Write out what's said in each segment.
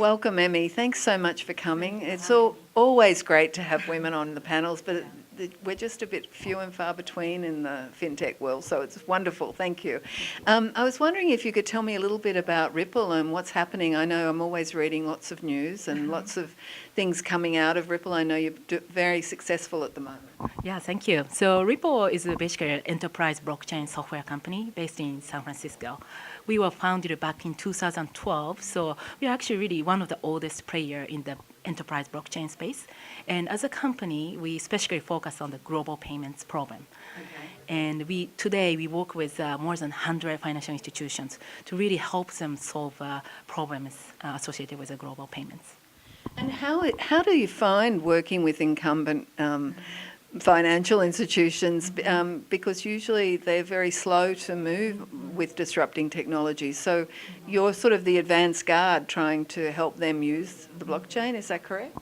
Welcome, Emi. Thanks so much for coming. It's always great to have women on the panels, but we're just a bit few and far between in the FinTech world, so it's wonderful. Thank you. I was wondering if you could tell me a little bit about Ripple and what's happening. I know I'm always reading lots of news and lots of things coming out of Ripple. I know you're very successful at the moment. Yeah, thank you. So Ripple is basically an enterprise blockchain software company based in San Francisco. We were founded back in 2012, so we are actually really one of the oldest players in the enterprise blockchain space. And as a company, we especially focus on the global payments problem. Okay. And today we work with more than 100 financial institutions to really help them solve problems associated with the global payments. And how do you find working with incumbent financial institutions, because usually they're very slow to move with disrupting technology. So you're sort of the advanced guard trying to help them use the blockchain, is that correct?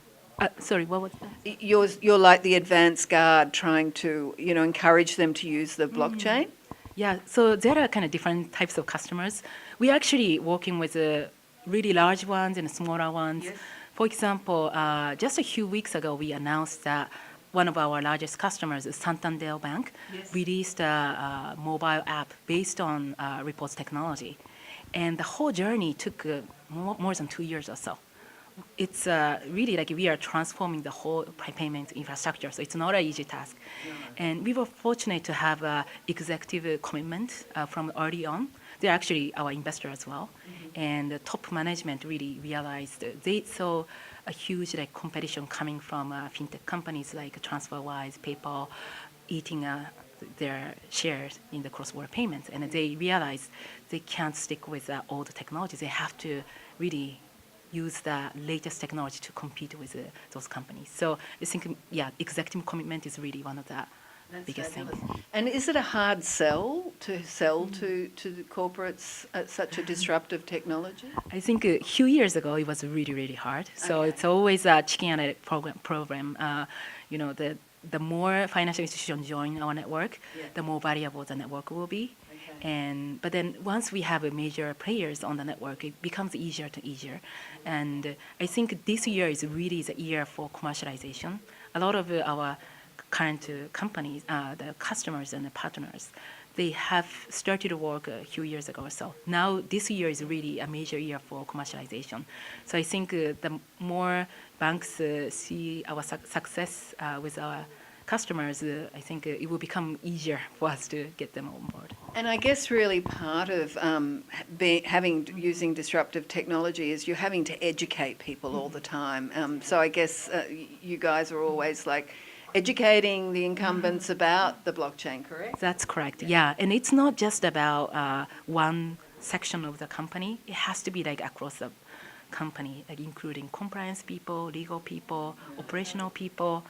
Sorry, what was that? You're like the advanced guard trying to, encourage them to use the blockchain? Yeah, so there are kind of different types of customers. We're actually working with really large ones and smaller ones. Yes. For example, just a few weeks ago, we announced that one of our largest customers, Santander Bank, yes, released a mobile app based on Ripple's technology. And the whole journey took more than 2 years or so. It's really like we are transforming the whole payment infrastructure, so it's not an easy task. Yeah. And we were fortunate to have executive commitment from early on. They're actually our investor as well. Mm-hmm. And the top management really realized they saw a huge competition coming from fintech companies like TransferWise, PayPal, eating their shares in the cross-border payments. And they realized they can't stick with old technologies. They have to really use the latest technology to compete with those companies. So I think, executive commitment is really one of the biggest things. And is it a hard sell to the corporates such a disruptive technology? I think a few years ago it was really, really hard. So okay, it's always a chicken and egg program. The more financial institutions join our network, yeah, the more valuable the network will be. But then once we have major players on the network, it becomes easier. And I think this year is really the year for commercialization. A lot of our current companies, the customers and the partners, they have started to work a few years ago or so. Now this year is really a major year for commercialization. So I think the more banks see our success with our customers, I think it will become easier for us to get them on board. And I guess really part of using disruptive technology is you're having to educate people all the time. So I guess you guys are always educating the incumbents about the blockchain, correct? That's correct, yeah. And it's not just about one section of the company. It has to be across the company, including compliance people, legal people, operational people.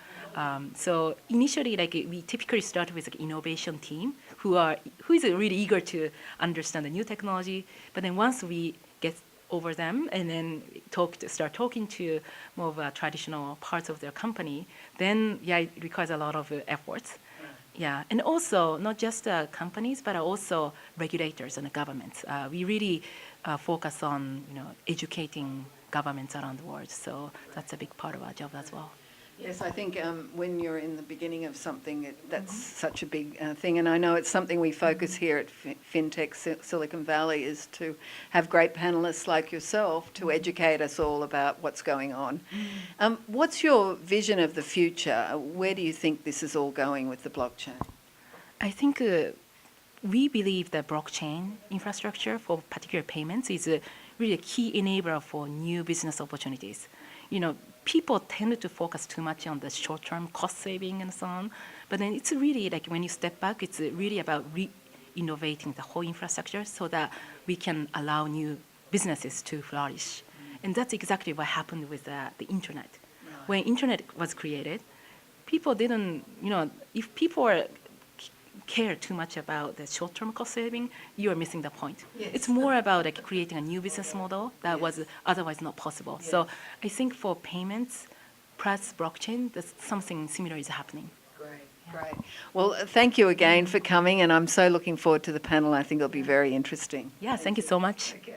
So initially, we typically start with innovation team who is really eager to understand the new technology. But then once we get over them and then start talking to more of traditional parts of their company, then it requires a lot of efforts. Yeah, and also not just companies, but also regulators and the governments. We really focus on educating governments around the world. So that's a big part of our job as well. Yes, I think when you're in the beginning of something, that's such a big thing. And I know it's something we focus here at FinTech Silicon Valley is to have great panelists like yourself to educate us all about what's going on. What's your vision of the future? Where do you think this is all going with the blockchain? I think we believe that blockchain infrastructure for particular payments is really a key enabler for new business opportunities. People tend to focus too much on the short-term cost saving and so on, but then it's really when you step back, it's really about re-innovating the whole infrastructure so that we can allow new businesses to flourish. And that's exactly what happened with the internet. Right. When internet was created, people didn't, if people care too much about the short-term cost saving, you are missing the point. Yes. It's more about creating a new business model that was otherwise not possible. Yes. So I think for payments plus blockchain, something similar is happening. Great. Well, thank you again for coming, and I'm so looking forward to the panel. I think it'll be very interesting. Yeah, thank you so much. Okay.